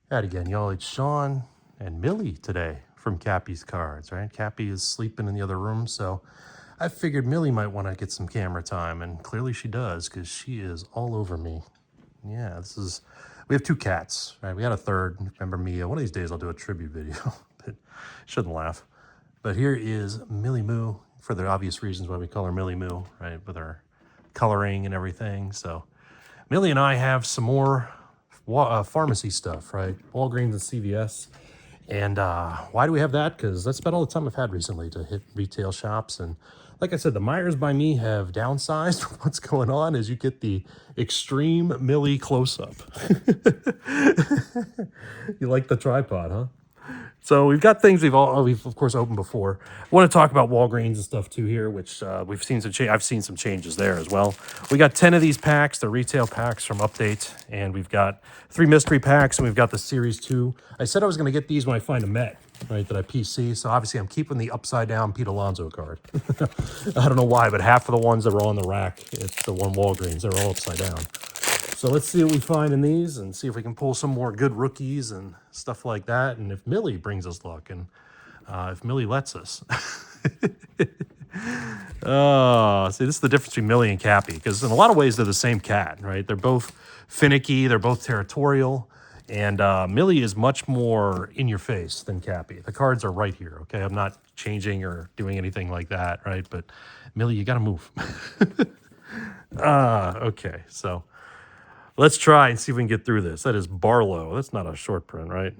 At again, y'all. It's Sean and Millie today from Cappy's Cards, right? Cappy is sleeping in the other room, so I figured Millie might want to get some camera time, and clearly she does because she is all over me. Yeah, we have two cats, right? We had a third. Remember Mia? One of these days I'll do a tribute video, but shouldn't laugh. But here is Millie Moo for the obvious reasons why we call her Millie Moo, right? With her coloring and everything. So Millie and I have some more pharmacy stuff, right? Walgreens and CVS. And why do we have that? Because that's about all the time I've had recently to hit retail shops. And like I said, the Myers by me have downsized. What's going on is you get the extreme Millie close-up. You like the tripod, huh? So we've got things we've of course opened before. I want to talk about Walgreens and stuff too here, which we've seen some. I've seen some changes there as well. We got 10 of these packs, the retail packs from Update, and we've got 3 mystery packs, and we've got the Series 2. I said I was going to get these when I find a Met, right? That I PC. So obviously I'm keeping the upside down Pete Alonso card. I don't know why, but half of the ones that were on the rack, it's the one Walgreens. They're all upside down. So let's see what we find in these and see if we can pull some more good rookies and stuff like that. And if Millie brings us luck and if Millie lets us. Oh, see, this is the difference between Millie and Cappy, because in a lot of ways they're the same cat, right? They're both finicky, they're both territorial, and Millie is much more in your face than Cappy. The cards are right here, okay? I'm not changing or doing anything like that, right? But Millie, you got to move. Okay, so let's try and see if we can get through this. That is Barlow. That's not a short print, right?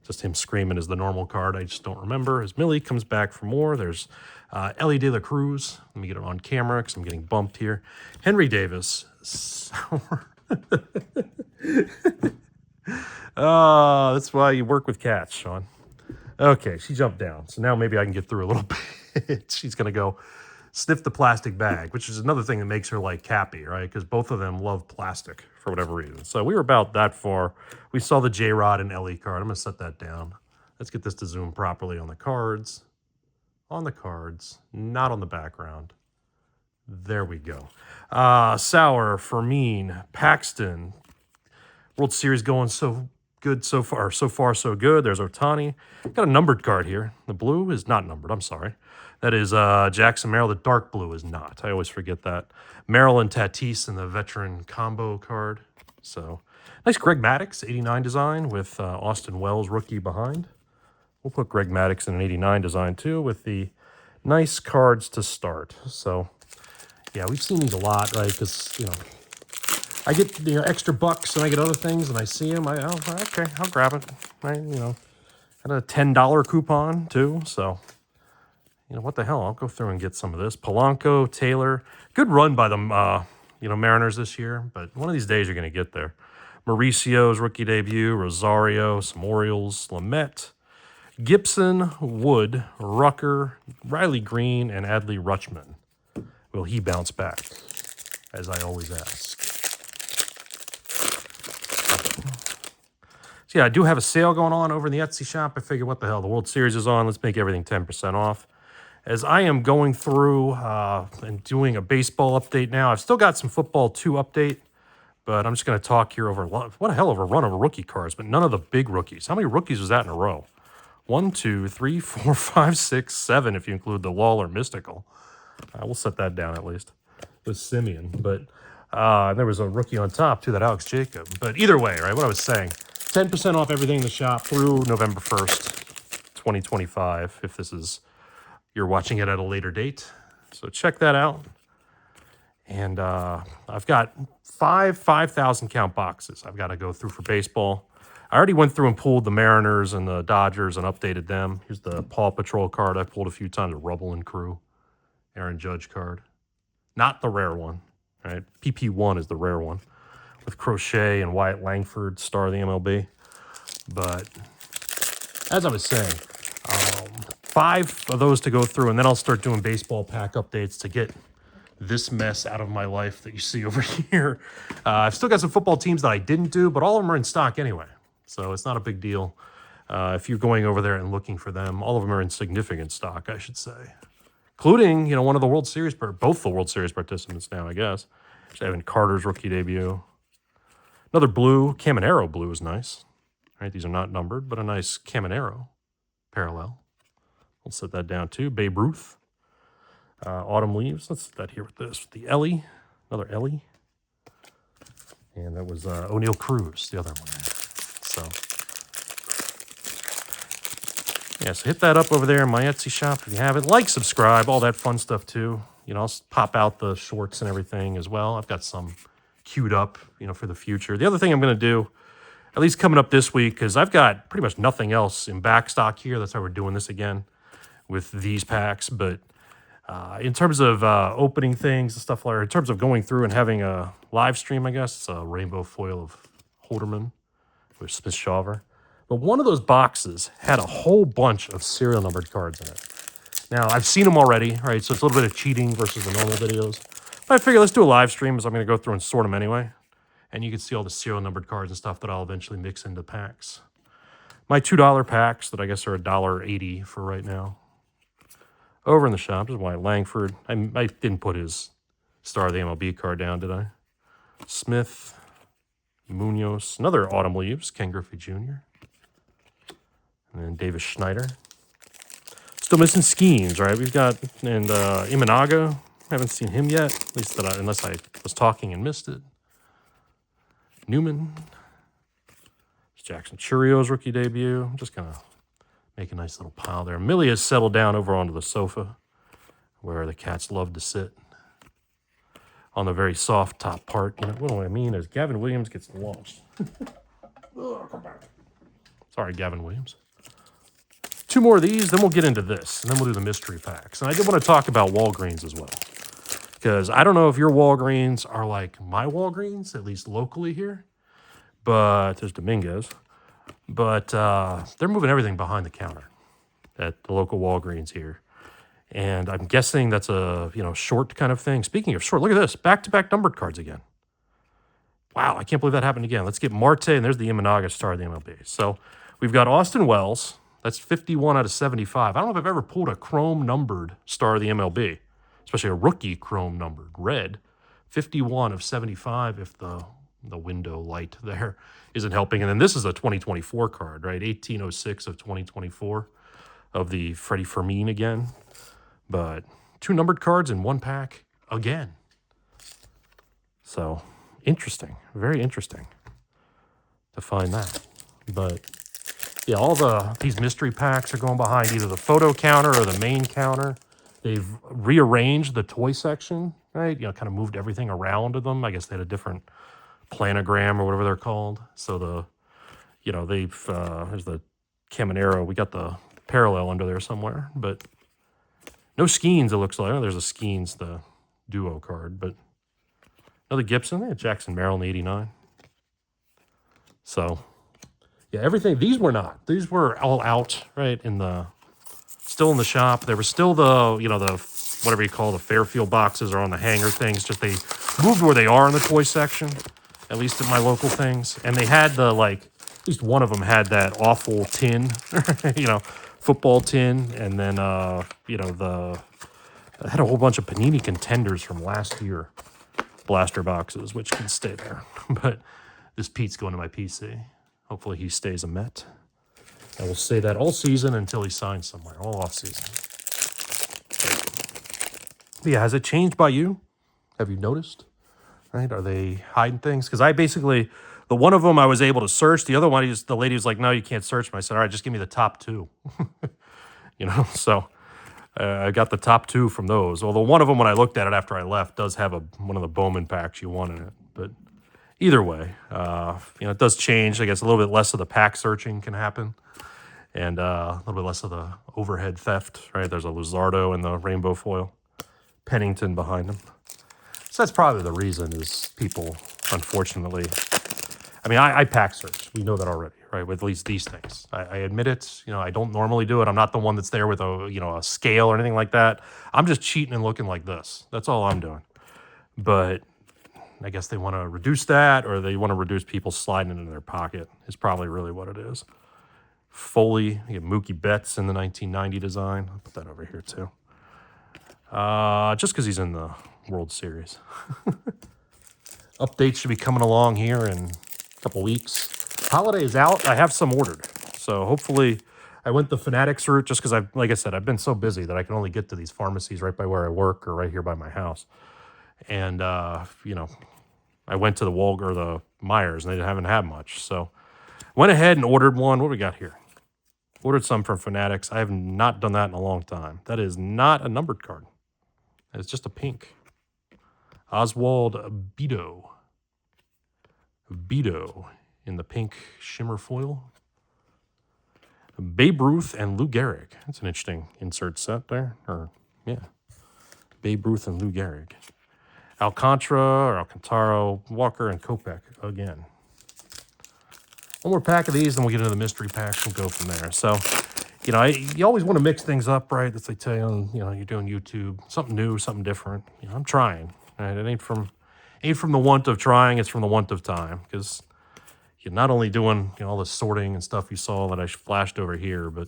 Just him screaming is the normal card. I just don't remember. As Millie comes back for more, there's Ellie De La Cruz. Let me get it on camera because I'm getting bumped here. Henry Davis. Sour. That's why you work with cats, Sean. Okay, she jumped down. So now maybe I can get through a little bit. She's going to go sniff the plastic bag, which is another thing that makes her like Cappy, right? Because both of them love plastic for whatever reason. So we were about that far. We saw the J-Rod and Ellie card. I'm going to set that down. Let's get this to zoom properly on the cards. On the cards, not on the background. There we go. Sauer, Fermin, Paxton. World Series going so good so far. So far, so good. There's Otani. Got a numbered card here. The blue is not numbered. I'm sorry. That is Jackson Merrill. The dark blue is not. I always forget that. Merrill and Tatis in the veteran combo card. So nice Greg Maddux, 89 design with Austin Wells rookie behind. We'll put Greg Maddux in an 89 design too with the nice cards to start. So yeah, we've seen these a lot, right? Because, I get extra bucks and I get other things and I see them. Okay, I'll grab it, right? Got a $10 coupon too, so what the hell? I'll go through and get some of this. Polanco, Taylor, good run by the Mariners this year, but one of these days you're going to get there. Mauricio's rookie debut, Rosario, some Orioles, Lamet, Gibson, Wood, Rucker, Riley Green, and Adley Rutschman. Will he bounce back? As I always ask. So yeah, I do have a sale going on over in the Etsy shop. I figured, what the hell, the World Series is on. Let's make everything 10% off. As I am going through and doing a baseball update now, I've still got some football 2 update, but I'm just going to talk here over what a hell of a run of rookie cards, but none of the big rookies. How many rookies was that in a row? 1, 2, 3, 4, 5, 6, 7, if you include the Lawler Mystical. We'll set that down at least with Simeon, but there was a rookie on top too, that Alex Jacob. But either way, right, what I was saying, 10% off everything in the shop through November 1st, 2025, if this is, you're watching it at a later date. So check that out. And I've got 5,000 count boxes I've got to go through for baseball. I already went through and pulled the Mariners and the Dodgers and updated them. Here's the Paw Patrol card I pulled a few times, the Rubble and Crew. Aaron Judge card. Not the rare one, right? PP1 is the rare one with Crochet and Wyatt Langford, star of the MLB. But as I was saying, 5 of those to go through, and then I'll start doing baseball pack updates to get this mess out of my life that you see over here. I've still got some football teams that I didn't do, but all of them are in stock anyway. So it's not a big deal. If you're going over there and looking for them, all of them are in significant stock, I should say. Including, one of the World Series, both the World Series participants now, I guess. Evan Carter's rookie debut. Another blue, Caminero blue is nice. right? These are not numbered, but a nice Caminero parallel. We'll set that down too. Babe Ruth. Autumn Leaves. Let's set that here with this. With the Ellie. Another Ellie. And that was O'Neill Cruz, the other one. So, yeah, so hit that up over there in my Etsy shop if you haven't. Like, subscribe, all that fun stuff too. You know, I'll pop out the shorts and everything as well. I've got some queued up, you know, for the future. The other thing I'm going to do, at least coming up this week, because I've got pretty much nothing else in back stock here. That's why we're doing this again with these packs. But in terms of opening things and stuff like that, in terms of going through and having a live stream, I guess, it's a rainbow foil of Holderman with Smith Shawver. But one of those boxes had a whole bunch of serial numbered cards in it. Now, I've seen them already, right? So it's a little bit of cheating versus the normal videos. But I figure let's do a live stream, as I'm going to go through and sort them anyway. And you can see all the serial numbered cards and stuff that I'll eventually mix into packs. My $2 packs that I guess are $1.80 for right now. Over in the shop is Wyatt Langford. I didn't put his Star of the MLB card down, did I? Smith, Munoz, another Autumn Leaves, Ken Griffey Jr. And then Davis Schneider. Still missing Skeens, right? We've got, and Imanaga. Haven't seen him yet, at least that unless I was talking and missed it. Newman. Jackson Churio's rookie debut. I'm just going to make a nice little pile there. Millie has settled down over onto the sofa where the cats love to sit on the very soft top part. You know, what I mean is Gavin Williams gets launched. Oh, come back. Sorry, Gavin Williams. 2 more of these, then we'll get into this, and then we'll do the mystery packs. And I did want to talk about Walgreens as well, because I don't know if your Walgreens are like my Walgreens, at least locally here, but there's Dominguez. But they're moving everything behind the counter at the local Walgreens here. And I'm guessing that's a, you know, short kind of thing. Speaking of short, look at this. Back-to-back numbered cards again. Wow, I can't believe that happened again. Let's get Marte, and there's the Imanaga Star of the MLB. So we've got Austin Wells. That's 51 out of 75. I don't know if I've ever pulled a chrome numbered Star of the MLB, especially a rookie chrome numbered red. 51 of 75 if the window light there isn't helping. And then this is a 2024 card, right? 1806 of 2024 of the Freddie Fermin again. But 2 numbered cards in 1 pack again. So interesting, very interesting to find that. But yeah, all these mystery packs are going behind either the photo counter or the main counter. They've rearranged the toy section, right? You know, kind of moved everything around to them. I guess they had a different planogram or whatever they're called. So they've there's the Caminero. We got the parallel under there somewhere, but no Skeens, it looks like. Oh, there's a Skeens, the duo card, but another Gibson. Yeah, Jackson Merrill in 89. So yeah, everything. These were not. These were all out, right? Still in the shop. There was still the whatever you call the Fairfield boxes or on the hanger things. Just they moved where they are in the toy section, at least at my local things. And they had at least one of them had that awful tin, football tin, and then I had a whole bunch of Panini contenders from last year, blaster boxes, which can stay there. But this Pete's going to my PC. Hopefully he stays a Met. I will say that all season until he signs somewhere, all off season. But yeah, has it changed by you? Have you noticed? Right? Are they hiding things? Because the one of them I was able to search. The other one, the lady was like, no, you can't search them. I said, all right, just give me the top 2. So I got the top 2 from those. Although one of them, when I looked at it after I left, does have one of the Bowman packs you want in it. But either way, it does change. I guess a little bit less of the pack searching can happen, and a little bit less of the overhead theft, right? There's a Luzardo and the rainbow foil. Pennington behind him. So that's probably the reason is people, unfortunately, I pack search. We know that already, right? With at least these things. I admit it. I don't normally do it. I'm not the one that's there with a scale or anything like that. I'm just cheating and looking like this. That's all I'm doing. But I guess they want to reduce that, or they want to reduce people sliding into their pocket is probably really what it is. Foley, you get Mookie Betts in the 1990 design. I'll put that over here too. Just because he's in the World Series. Updates should be coming along here in a couple weeks. holiday is out, I have some ordered. So hopefully I went the Fanatics route just because like I said, I've been so busy that I can only get to these pharmacies right by where I work or right here by my house. And, you know, I went to the Walgreens or the Myers and they haven't had much. So went ahead and ordered one. What do we got here? Ordered some from Fanatics. I have not done that in a long time. That is not a numbered card. It's just a pink. Oswald Beto. Beto in the pink shimmer foil. Babe Ruth and Lou Gehrig. That's an interesting insert set there. Yeah. Babe Ruth and Lou Gehrig. Alcantara, Walker, and Kopech again. One more pack of these, then we'll get into the mystery packs and go from there. So, you know, you always want to mix things up, right? That's they tell you on, you know, you're doing YouTube. Something new, something different. You know, I'm trying. Right? It ain't from the want of trying, it's from the want of time. Because you're not only doing, you know, all the sorting and stuff you saw that I flashed over here, but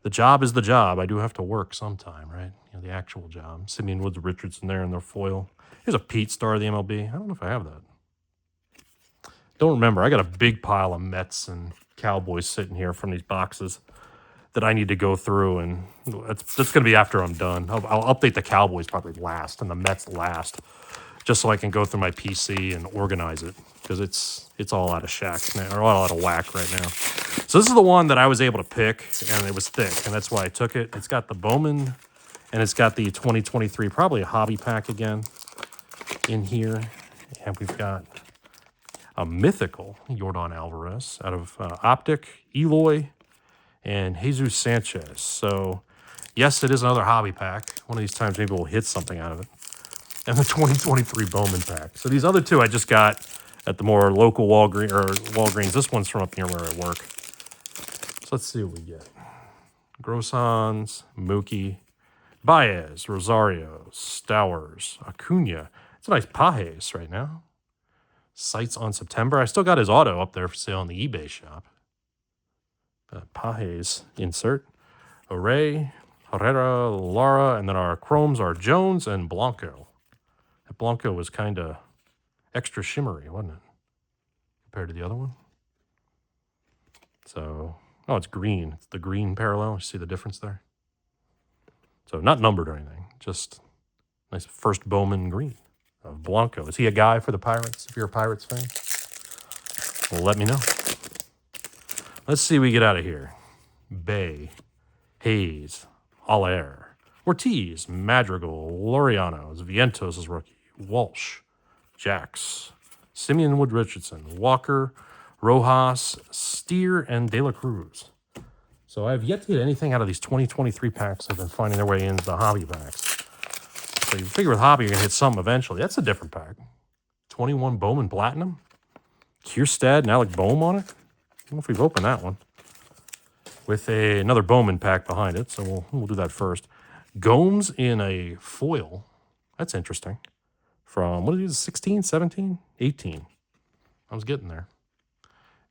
the job is the job. I do have to work sometime, right? You know, the actual job. Simeon Woods Richardson there in their foil. Here's a Pete Star of the MLB. I don't know if I have that. Don't remember. I got a big pile of Mets and Cowboys sitting here from these boxes that I need to go through, and that's going to be after I'm done. I'll update the Cowboys probably last and the Mets last, just so I can go through my PC and organize it, because it's all out of shack now, or all out of whack right now. So this is the one that I was able to pick, and it was thick, and that's why I took it. It's got the Bowman, and it's got the 2023, probably a hobby pack again in here, and we've got a mythical Yordan Alvarez out of Optic, Eloy, and Jesus Sanchez. So, yes, it is another hobby pack. One of these times maybe we'll hit something out of it. And the 2023 Bowman pack. So these other two I just got at the more local Walgreens. This one's from up near where I work. So let's see what we get. Grossans, Mookie, Baez, Rosario, Stowers, Acuna. It's a nice Pajes right now. Sights on September. I still got his auto up there for sale on the eBay shop. Pajes insert. Array, Herrera, Lara, and then our chromes are Jones and Blanco. That Blanco was kind of extra shimmery, wasn't it? Compared to the other one. So, oh, it's green. It's the green parallel. You see the difference there? So not numbered or anything. Just nice first Bowman green of Blanco. Is he a guy for the Pirates? If you're a Pirates fan, well, let me know. Let's see what we get out of here. Bay, Hayes, Allaire, Ortiz, Madrigal, Laureano, Vientos is rookie, Walsh, Jax, Simeon Wood Richardson, Walker, Rojas, Steer, and De La Cruz. So I have yet to get anything out of these 2023 packs that have been finding their way into the hobby packs. So you figure with hobby, you're going to hit something eventually. That's a different pack. 21 Bowman Platinum. Kierstad and Alec Boehm on it. I don't know if we've opened that one. With another Bowman pack behind it. So we'll do that first. Gomes in a foil. That's interesting. From, what is it, 16, 17, 18. I was getting there.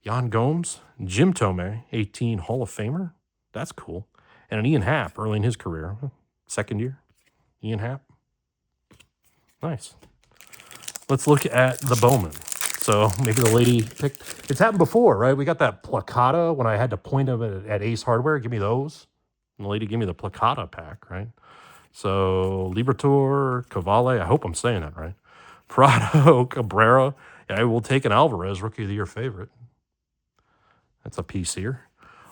Jan Gomes, Jim Thome, 18 Hall of Famer. That's cool. And an Ian Happ early in his career. Second year. Ian Happ. Nice. Let's look at the Bowman. So maybe the lady picked... It's happened before, right? We got that Placata when I had to point them at Ace Hardware. Give me those. And the lady gave me the Placata pack, right? So Liberatore, Cavale. I hope I'm saying that right. Prado, Cabrera. I will take an Alvarez, Rookie of the Year favorite. That's a piece here.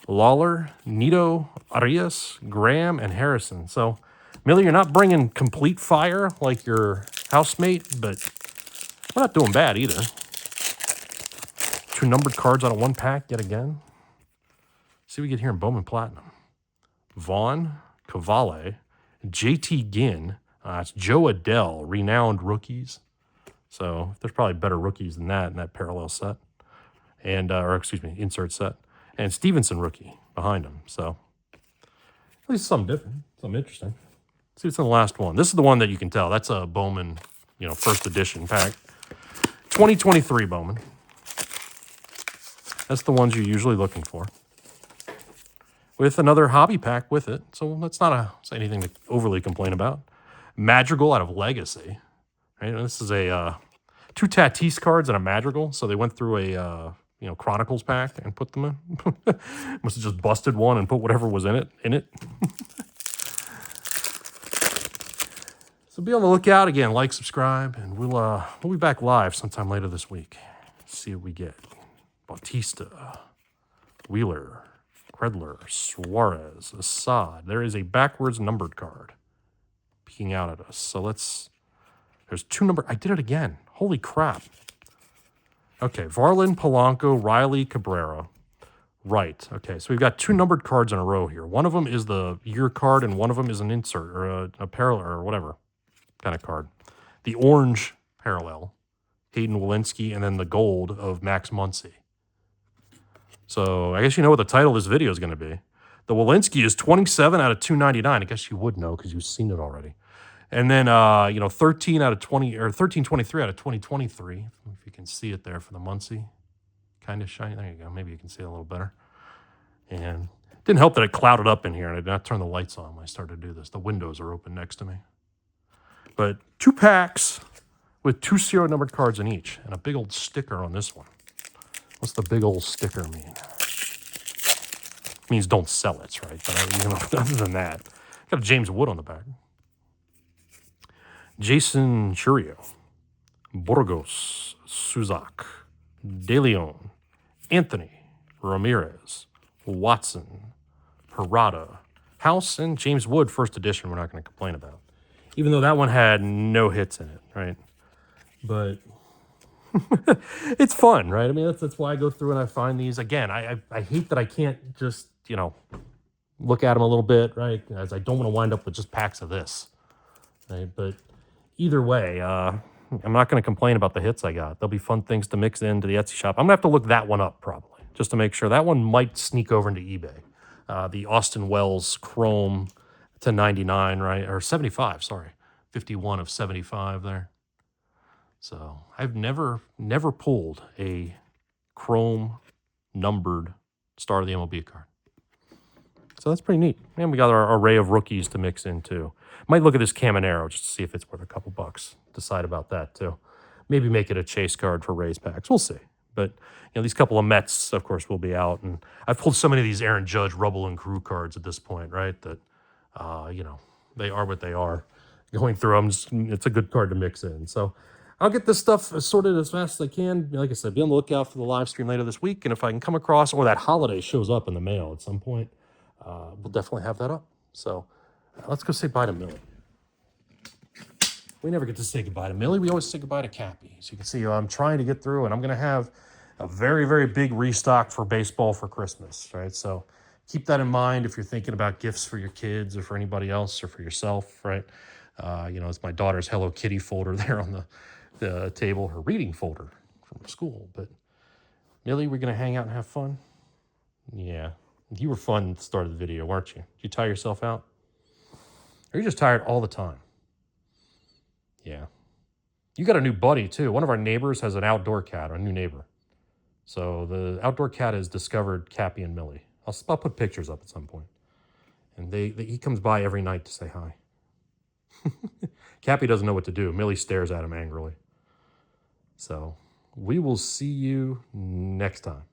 Lawler, Nito, Arias, Graham, and Harrison. So, Millie, you're not bringing complete fire like your housemate, but we're not doing bad either. 2 numbered cards out of 1 pack yet again. See what we get here in Bowman Platinum. Vaughn, Cavale, JT Ginn. It's Joe Adell, renowned rookies. So there's probably better rookies than that in that parallel set. And, insert set. And Stevenson rookie behind him. So at least something different, something interesting. Let's see what's in the last one. This is the one that you can tell. That's a Bowman, first edition pack. 2023 Bowman. That's the ones you're usually looking for. With another hobby pack with it. So that's not anything to overly complain about. Madrigal out of Legacy. Right? And this is a 2 Tatis cards and a Madrigal. So they went through a Chronicles pack and put them in. Must have just busted one and put whatever was in it. So be on the lookout again. Like, subscribe, and we'll be back live sometime later this week. See what we get. Bautista, Wheeler, Kredler, Suarez, Assad. There is a backwards numbered card peeking out at us. So there's 2 number. I did it again. Holy crap. Okay, Varlin, Polanco, Riley, Cabrera. Right. Okay, so we've got 2 numbered cards in a row here. One of them is the year card, and one of them is an insert or a parallel or whatever kind of card. The orange parallel, Hayden Walensky, and then the gold of Max Muncy. So I guess you know what the title of this video is going to be. The Walensky is 27 out of 299. I guess you would know because you've seen it already. And then, 13 out of 20, or 1323 out of 2023. If you can see it there for the Muncie. Kind of shiny. There you go. Maybe you can see it a little better. And it didn't help that it clouded up in here, and I did not turn the lights on when I started to do this. The windows are open next to me. But 2 packs with 2 serial numbered cards in each, and a big old sticker on this one. What's the big old sticker mean? It means don't sell it, right? But other than that, got a James Wood on the back. Jason Churio, Burgos, Suzak, De Leon, Anthony, Ramirez, Watson, Parada, House, and James Wood first edition we're not going to complain about. Even though that one had no hits in it, right? But it's fun, right? I mean, that's why I go through and I find these. Again, I hate that I can't just, look at them a little bit, right? As I don't want to wind up with just packs of this, right? But either way, I'm not going to complain about the hits I got. There'll be fun things to mix into the Etsy shop. I'm going to have to look that one up probably, just to make sure. That one might sneak over into eBay. The Austin Wells Chrome to 99, right? Or 75, sorry. 51 of 75 there. So I've never pulled a Chrome numbered Star of the MLB card. So that's pretty neat. And we got our array of rookies to mix in too. Might look at this Caminero just to see if it's worth a couple bucks. Decide about that too. Maybe make it a chase card for Rays packs. We'll see. But these couple of Mets, of course, will be out. And I've pulled so many of these Aaron Judge, Rubble, and Crew cards at this point, right? That, they are what they are. Going through them, it's a good card to mix in. So I'll get this stuff sorted as fast as I can. Like I said, be on the lookout for the live stream later this week. And if I can come across, or that holiday shows up in the mail at some point, we'll definitely have that up. So let's go say bye to Millie. We never get to say goodbye to Millie. We always say goodbye to Cappy. So you can see I'm trying to get through, and I'm going to have a very, very big restock for baseball for Christmas, right? So keep that in mind if you're thinking about gifts for your kids or for anybody else or for yourself, right? It's my daughter's Hello Kitty folder there on the table, her reading folder from school. But Millie, we're going to hang out and have fun? Yeah. You were fun at the start of the video, weren't you? Did you tire yourself out? Or are you just tired all the time? Yeah. You got a new buddy, too. One of our neighbors has an outdoor cat, a new neighbor. So the outdoor cat has discovered Cappy and Millie. I'll put pictures up at some point. And he comes by every night to say hi. Cappy doesn't know what to do. Millie stares at him angrily. So we will see you next time.